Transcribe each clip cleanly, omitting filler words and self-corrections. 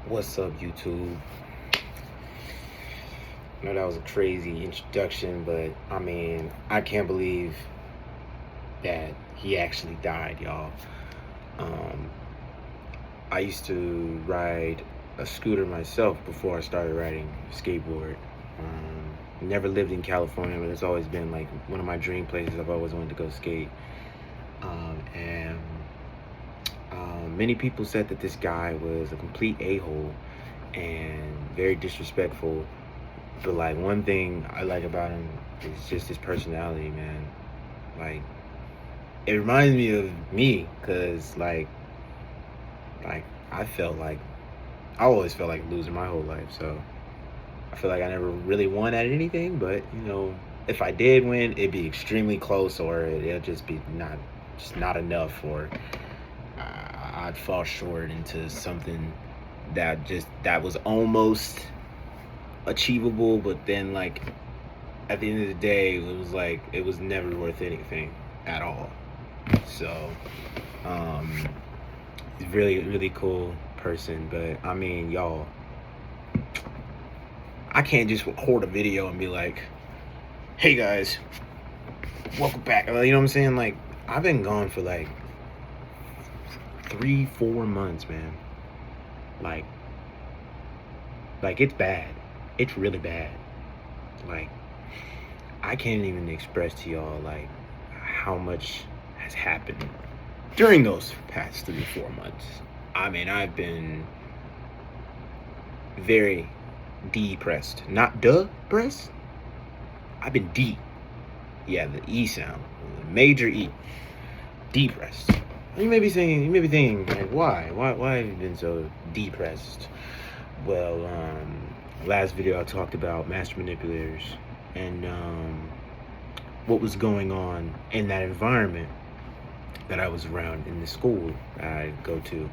What's up, YouTube? I know that was a crazy introduction, but I mean, I can't believe that he actually died, y'all. I used to ride a scooter myself before I started riding skateboard. Never lived in California, but it's always been like one of my dream places. I've always wanted to go skate. Many people said that this guy was a complete a-hole and very disrespectful. But like, one thing I like about him is just his personality, man. Like, it reminds me of me, cause like I always felt like a loser my whole life. So I feel like I never really won at anything. But you know, if I did win, it'd be extremely close, or it'll just be not enough, or I'd fall short into something that was almost achievable, but then like at the end of the day, it was never worth anything at all. So he's really cool person. But I mean, y'all, I can't just record a video and be like, hey guys, welcome back. You know what I'm saying? Like, I've been gone for like 3-4 months, man. Like it's bad. It's really bad. Like, I can't even express to y'all like how much has happened during those past 3-4 months. I mean, I've been very depressed. Not depressed. I've been D. Yeah, the E sound. The major E. Depressed. You may be thinking, like, why have you been so depressed? Well, last video I talked about master manipulators and what was going on in that environment that I was around in the school I go to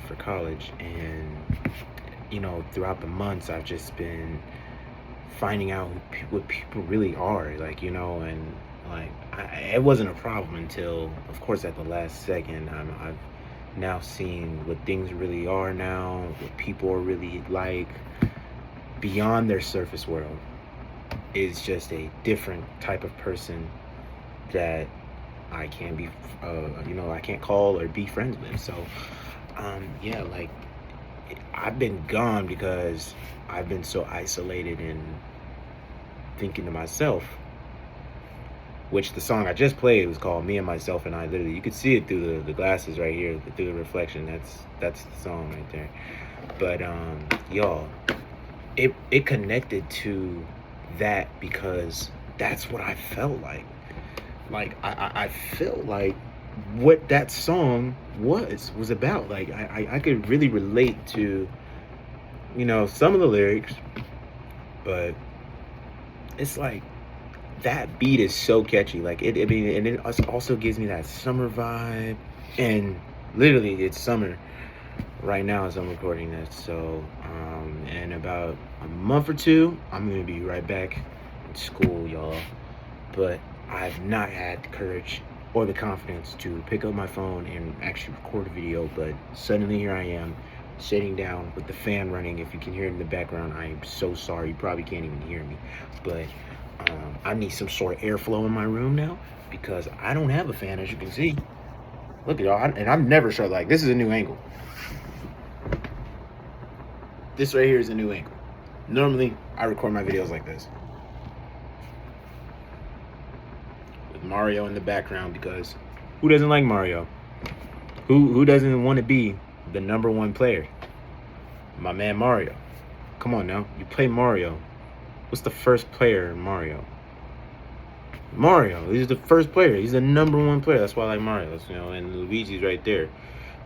for college. And you know, throughout the months, I've just been finding out what people really are, like, you know. And like, it wasn't a problem until, of course, at the last second. I've now seen what things really are now, what people are really like beyond their surface world. Is just a different type of person that I can't be, I can't call or be friends with. So, yeah, like, I've been gone because I've been so isolated and thinking to myself, which the song I just played was called Me and Myself and I. Literally, you could see it through the glasses right here, through the reflection. That's the song right there. But y'all, it connected to that because that's what I felt like. Like, I felt like what that song was about. Like, I could really relate to, you know, some of the lyrics, but it's like, that beat is so catchy. Like, and it also gives me that summer vibe. And literally, it's summer right now as I'm recording this. So, in about a month or two, I'm gonna be right back in school, y'all. But I've not had the courage or the confidence to pick up my phone and actually record a video. But suddenly here I am, sitting down with the fan running. If you can hear it in the background, I am so sorry. You probably can't even hear me, but I need some sort of airflow in my room now because I don't have a fan, as you can see. Look at y'all, and I'm never sure. Like, this is a new angle. This right here is a new angle. Normally, I record my videos like this, with Mario in the background, because who doesn't like Mario? Who doesn't want to be the #1 player? My man Mario. Come on now, you play Mario. What's the first player in Mario? Mario. He's the first player. He's the #1 player. That's why I like Mario. And Luigi's right there.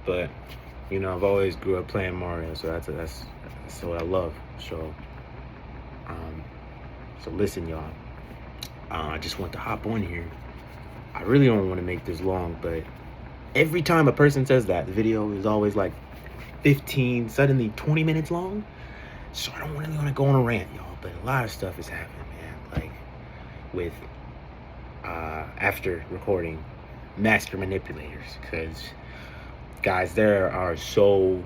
But I've always grew up playing Mario, so that's what I love. Um, so listen, y'all. I just want to hop on here. I really don't want to make this long, but every time a person says that, the video is always like 15, suddenly 20 minutes long. So I don't really want to go on a rant, y'all. But a lot of stuff is happening, man. Like with after recording master manipulators, because guys, there are so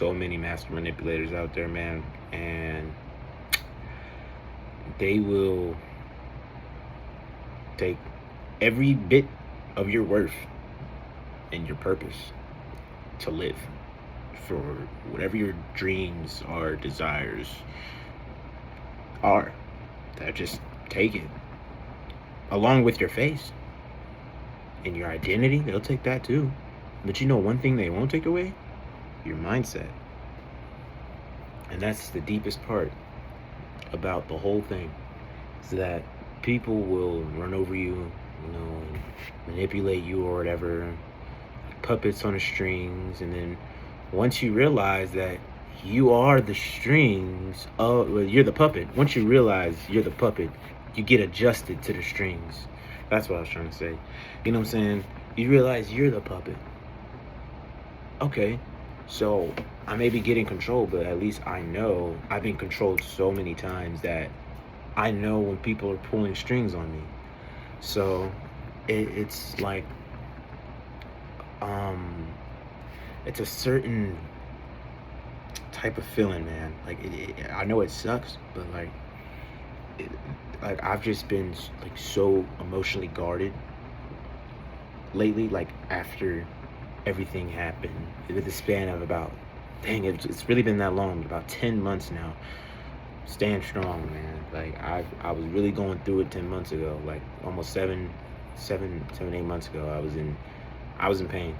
many master manipulators out there, man, and they will take every bit of your worth and your purpose to live for whatever your dreams or desires are. They'll just take it along with your face and your identity. They'll take that too. But one thing they won't take away? Your mindset. And that's the deepest part about the whole thing, is that people will run over you, and manipulate you or whatever, puppets on the strings, and then once you realize that you are the strings, you're the puppet. Once you realize you're the puppet, you get adjusted to the strings. That's what I was trying to say. You know what I'm saying? You realize you're the puppet. Okay, so I may be getting controlled, but at least I know I've been controlled so many times that I know when people are pulling strings on me. So it's like, it's a certain type of feeling, man. Like I know it sucks, but like I've just been like so emotionally guarded lately. Like after everything happened, with the span of about, it's really been that long, about 10 months now. Staying strong, man. Like I was really going through it 10 months ago, like almost 7, 8 months ago. I was in pain,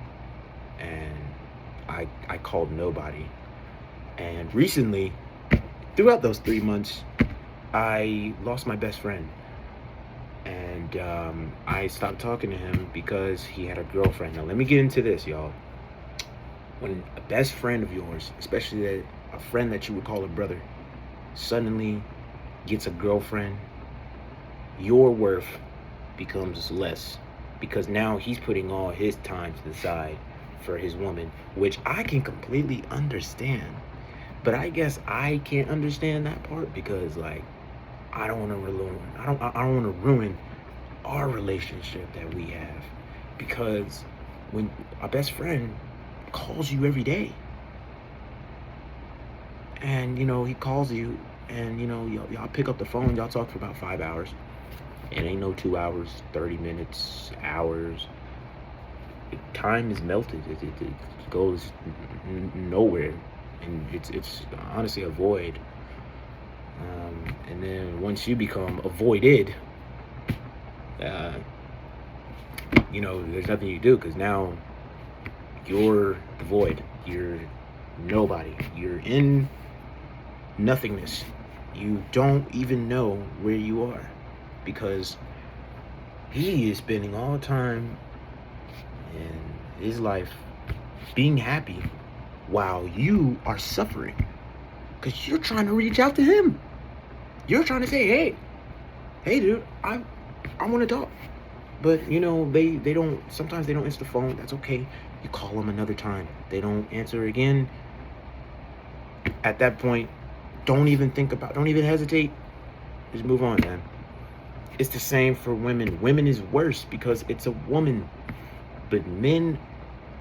and I called nobody. And recently, throughout those 3 months, I lost my best friend, and I stopped talking to him because he had a girlfriend. Now let me get into this, y'all. When a best friend of yours, especially a friend that you would call a brother, suddenly gets a girlfriend, your worth becomes less, because now he's putting all his time to the side for his woman, which I can completely understand. But I guess I can't understand that part because, like, I don't want to ruin our relationship that we have, because when a best friend calls you every day, and he calls you, and y'all pick up the phone, y'all talk for about 5 hours. It ain't no 2 hours, 30 minutes, hours. Time is melted. It goes nowhere, and it's honestly a void. And then once you become avoided, there's nothing you do, because now you're the void. You're nobody. You're in nothingness. You don't even know where you are, because he is spending all the time in his life being happy while you are suffering, because you're trying to reach out to him. You're trying to say, hey dude, I want to talk. But they don't, sometimes they don't answer the phone. That's okay. You call them another time, they don't answer again. At that point, don't even hesitate. Just move on, man. It's the same for women. Women is worse because it's a woman. But men,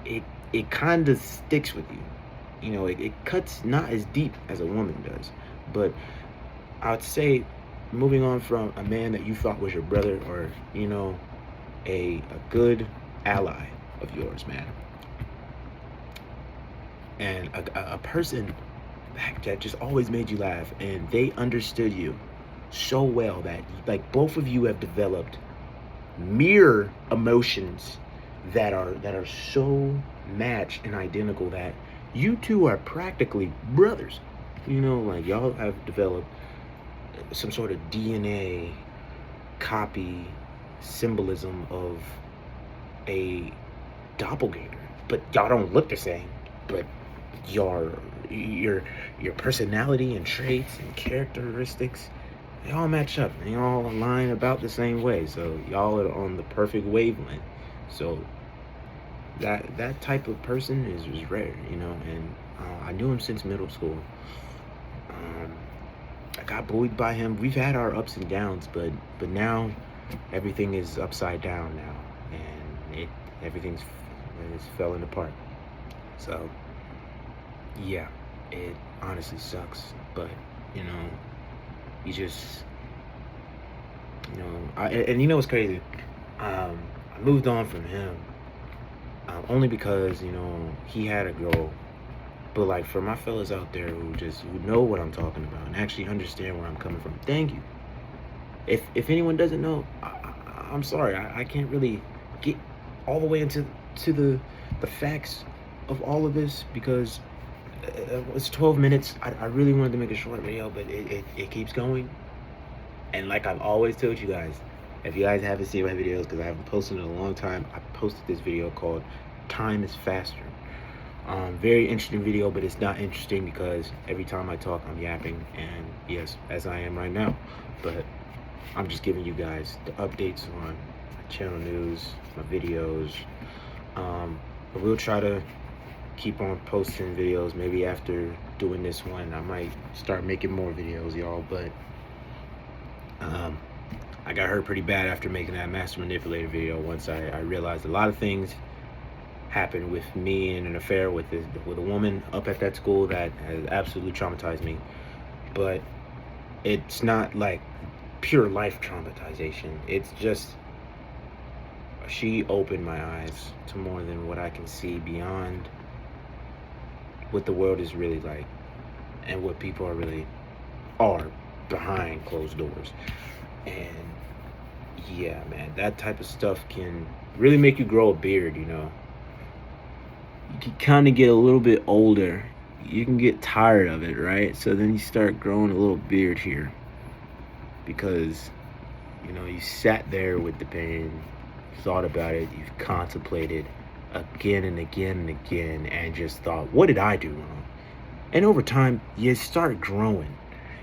it kind of sticks with you. It cuts not as deep as a woman does. But I would say, moving on from a man that you thought was your brother, or a good ally of yours, man, and a person that just always made you laugh, and they understood you so well that, like, both of you have developed mirror emotions that are so matched and identical that you two are practically brothers. Like, y'all have developed some sort of DNA copy symbolism of a doppelganger, but y'all don't look the same. But your your your personality and traits and characteristics, they all match up. They all align about the same way. So y'all are on the perfect wavelength. So that type of person is rare, you know. And I knew him since middle school. I got bullied by him. We've had our ups and downs, but now everything is upside down now, and everything's falling apart. So yeah, it honestly sucks, but you know, you just, you know, and you know what's crazy? I moved on from him only because, you know, he had a girl. But like, for my fellas out there who know what I'm talking about and actually understand where I'm coming from, thank you. If anyone doesn't know, I'm sorry. I can't really get all the way into the facts of all of this because it's 12 minutes. I really wanted to make a short video, but it keeps going. And like I've always told you guys, if you guys haven't seen my videos, because I haven't posted in a long time, I posted this video called Time is Faster. Very interesting video, but it's not interesting because every time I talk, I'm yapping, and yes, as I am right now. But I'm just giving you guys the updates on my channel news, my videos. But we'll try to keep on posting videos. Maybe after doing this one, I might start making more videos, y'all. But I got hurt pretty bad after making that master manipulator video. Once I realized a lot of things happened with me in an affair with a woman up at that school that has absolutely traumatized me. But it's not like pure life traumatization. It's just she opened my eyes to more than what I can see beyond what the world is really like and what people are behind closed doors. And yeah, man, that type of stuff can really make you grow a beard, you know. You can kind of get a little bit older. You can get tired of it, right? So then you start growing a little beard here because, you know, you sat there with the pain, thought about it, you've contemplated again and again and again, and just thought, what did I do wrong? And over time, you start growing.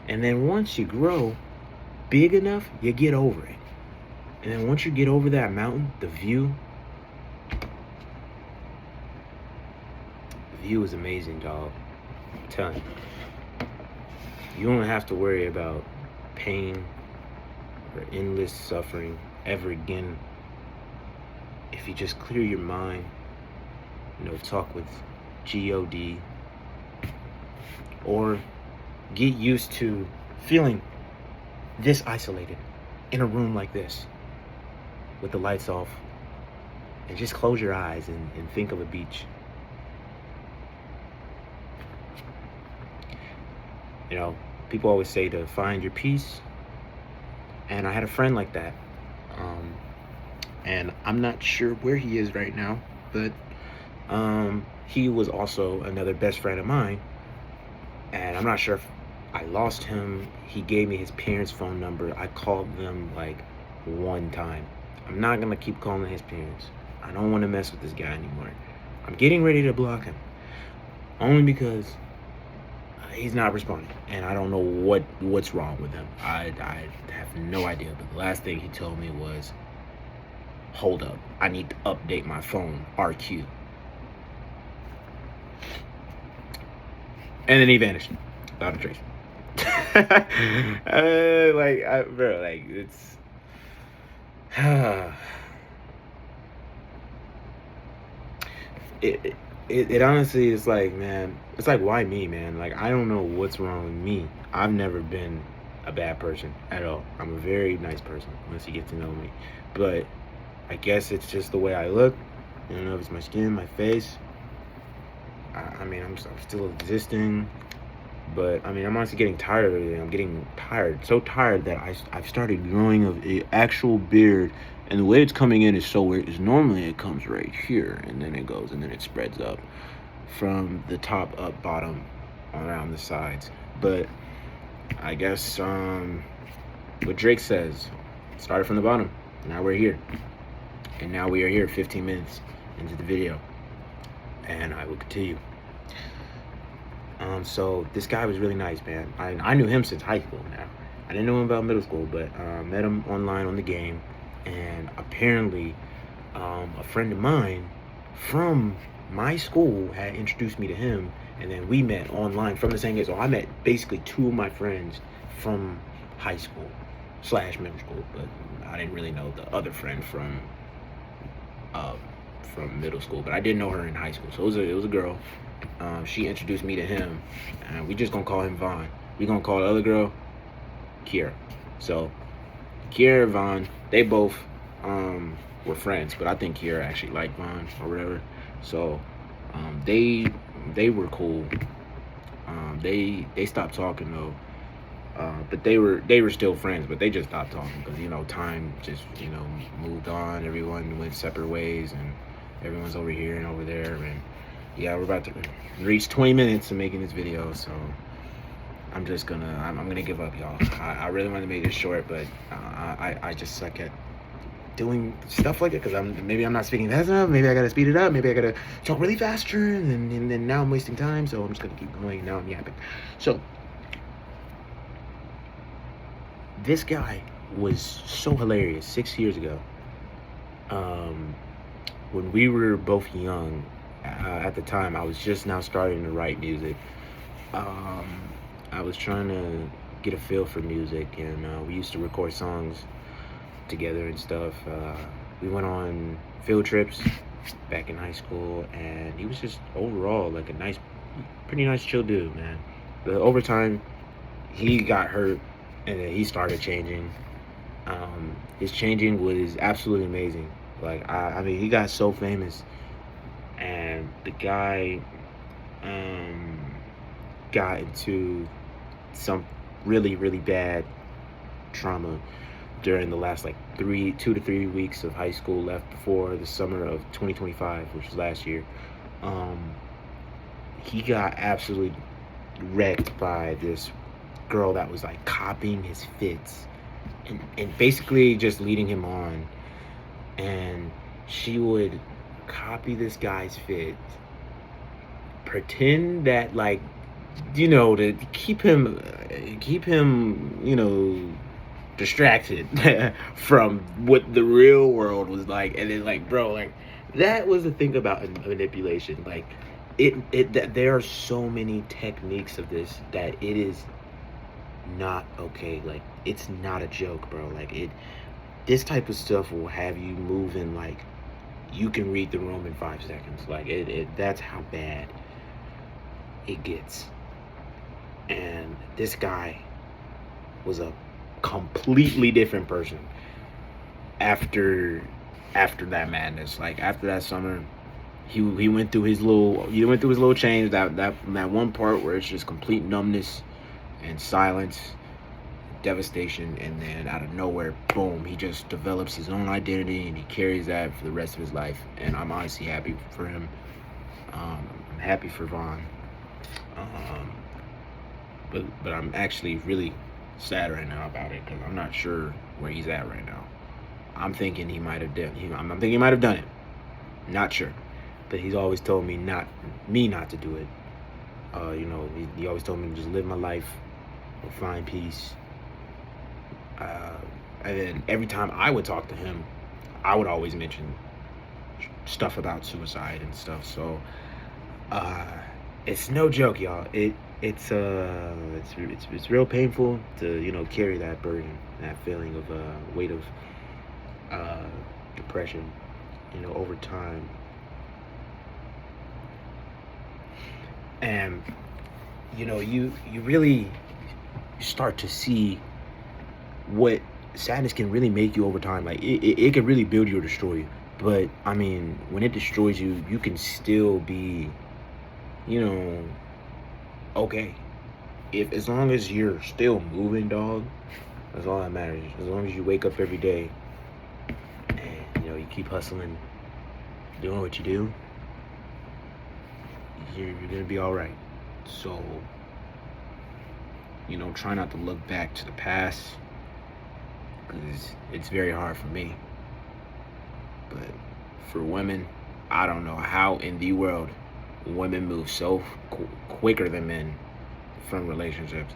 And then once you grow big enough, you get over it. And then once you get over that mountain, the view is amazing, dog. I'm telling you. You don't have to worry about pain or endless suffering ever again if you just clear your mind, you know, talk with God, or get used to feeling this isolated in a room like this with the lights off, and just close your eyes and think of a beach. You know, people always say to find your peace, and I had a friend like that. And I'm not sure where he is right now, but he was also another best friend of mine, and I'm not sure if I lost him. He gave me his parents' phone number. I called them like one time. I'm not gonna keep calling his parents. I don't want to mess with this guy anymore. I'm getting ready to block him, only because he's not responding, and I don't know what's wrong with him. I have no idea. But the last thing he told me was, hold up, I need to update my phone, RQ. And then he vanished without a trace. Bro, like, it's it honestly is like, man, it's like, why me, man? Like, I don't know what's wrong with me. I've never been a bad person at all. I'm a very nice person once you get to know me. But I guess it's just the way I look. I don't know if it's my skin, my face. I mean, I'm still existing. But, I mean, I'm honestly getting tired of everything. I'm getting tired. So tired that I've started growing an actual beard. And the way it's coming in is so weird. Because normally it comes right here. And then it goes. And then it spreads up. From the top up, bottom, around the sides. But I guess what Drake says, started from the bottom. Now we're here. And now we are here 15 minutes into the video. And I will continue. So this guy was really nice, man. I knew him since high school now. I didn't know him about middle school, but met him online on the game. And apparently, a friend of mine from my school had introduced me to him, and then we met online from the same game. So I met basically two of my friends from high school / middle school, but I didn't really know the other friend from middle school, but I did know her in high school. So it was a girl. She introduced me to him, and we just gonna call him Vaughn. We gonna call the other girl Kiera. So Kiera and Vaughn, they both were friends, but I think Kiera actually liked Vaughn or whatever. So they were cool. They stopped talking though. But they were still friends, but they just stopped talking because time just moved on. Everyone went separate ways, and everyone's over here and over there. And yeah, we're about to reach 20 minutes of making this video, so I'm gonna give up, y'all. I really want to make this short, but I just suck at doing stuff like it because maybe I'm not speaking fast enough. Maybe I gotta speed it up. Maybe I gotta talk really faster, and then now I'm wasting time. So I'm just gonna keep going. Now I'm yapping. So this guy was so hilarious 6 years ago. When we were both young, at the time, I was just now starting to write music. I was trying to get a feel for music, and we used to record songs together and stuff. We went on field trips back in high school, and he was just overall like a pretty nice, chill dude, man. But over time, he got hurt, and then he started changing. His changing was absolutely amazing. Like I mean, he got so famous, and the guy got into some really, really bad trauma during the last 2 to 3 weeks of high school left before the summer of 2025, which was last year. He got absolutely wrecked by this girl that was copying his fits and basically just leading him on. And she would copy this guy's fits, pretend that to keep him distracted from what the real world was like. And then bro, that was the thing about manipulation. There are so many techniques of this that it is not okay. It's not a joke, bro. This type of stuff will have you moving you can read the room in 5 seconds. That's how bad it gets. And this guy was a completely different person after that madness. After that summer, he went through his little change. That one part where it's just complete numbness and silence, devastation, and then out of nowhere, boom, he just develops his own identity, and he carries that for the rest of his life. And I'm honestly happy for him. I'm happy for Vaughn. But I'm actually really sad right now about it because I'm not sure where he's at right now. I'm thinking he might have done. I'm thinking he might have done it. Not sure, but he's always told me not to do it. He always told me to just live my life, or find peace. And then every time I would talk to him, I would always mention stuff about suicide and stuff. So it's no joke, y'all. It's real painful to carry that burden, that feeling of weight of depression, over time. And you really start to see what sadness can really make you over time. It can really build you or destroy you. But I mean, when it destroys you, you can still be okay. As long as you're still moving, dog, that's all that matters. As long as you wake up every day and you keep hustling, doing what you do, you're gonna be all right. So try not to look back to the past, because it's very hard for me. But for women, I don't know how in the world women move so quicker than men from relationships.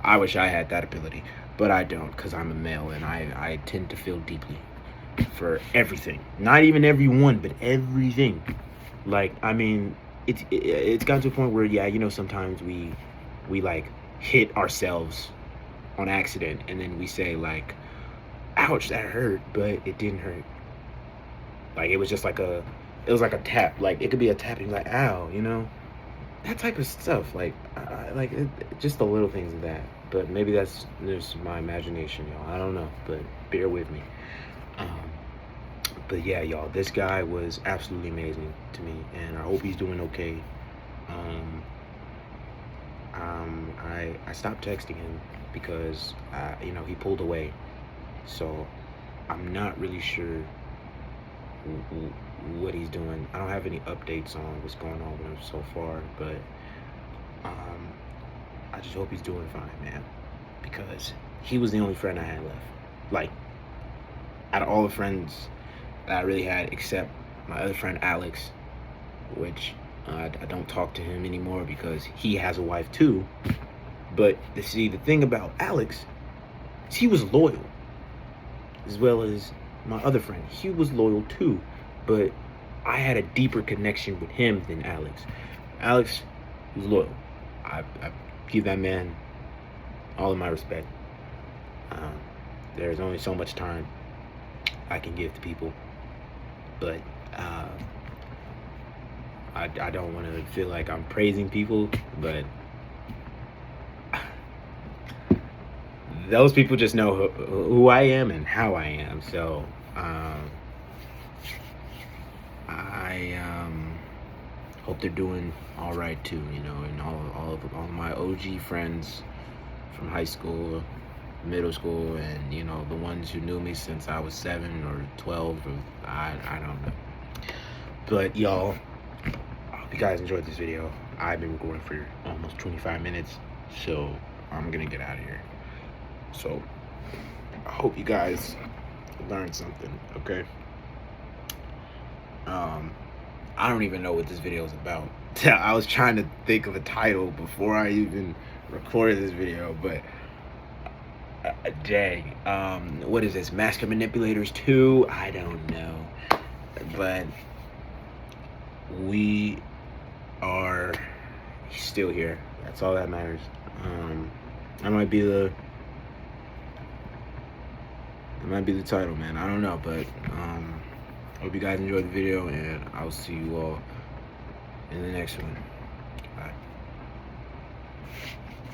I wish I had that ability, but I don't, because I'm a male and I tend to feel deeply for everything. Not even everyone, but everything. Like, I mean, it's gotten to a point where, yeah, you know, sometimes we like hit ourselves on accident, and then we say like, ouch, that hurt, but it didn't hurt. Like, it was just like it was like a tap. Like, it could be a tap and you're like, ow, you know, that type of stuff. Like, just the little things of that. But maybe that's just my imagination, y'all. I don't know, but bear with me. But yeah, y'all, this guy was absolutely amazing to me, and I hope he's doing okay. I stopped texting him because you know, he pulled away, so I'm not really sure what he's doing. I don't have any updates on what's going on with him so far, but I just hope he's doing fine, man, because he was the only friend I had left. Like, out of all the friends that I really had, except my other friend Alex, which I don't talk to him anymore because he has a wife too. But see, the thing about Alex is he was loyal, as well as my other friend. He was loyal too, but I had a deeper connection with him than Alex. Alex was loyal. I give that man all of my respect. There's only so much time I can give to people, but I don't want to feel like I'm praising people, but those people just know who I am and how I am. So I hope they're doing all right too, you know, and all my OG friends from high school, middle school, and you know, the ones who knew me since I was 7 or 12, or I don't know. But y'all, I hope you guys enjoyed this video. I've been recording for almost 25 minutes, so I'm gonna get out of here. So I hope you guys learned something, okay? I don't even know what this video is about. I was trying to think of a title before I even recorded this video, but dang, what is this, Master Manipulators 2? I don't know, but we are still here. That's all that matters. That might be the title, man. I don't know, but hope you guys enjoyed the video, and I'll see you all in the next one. Bye.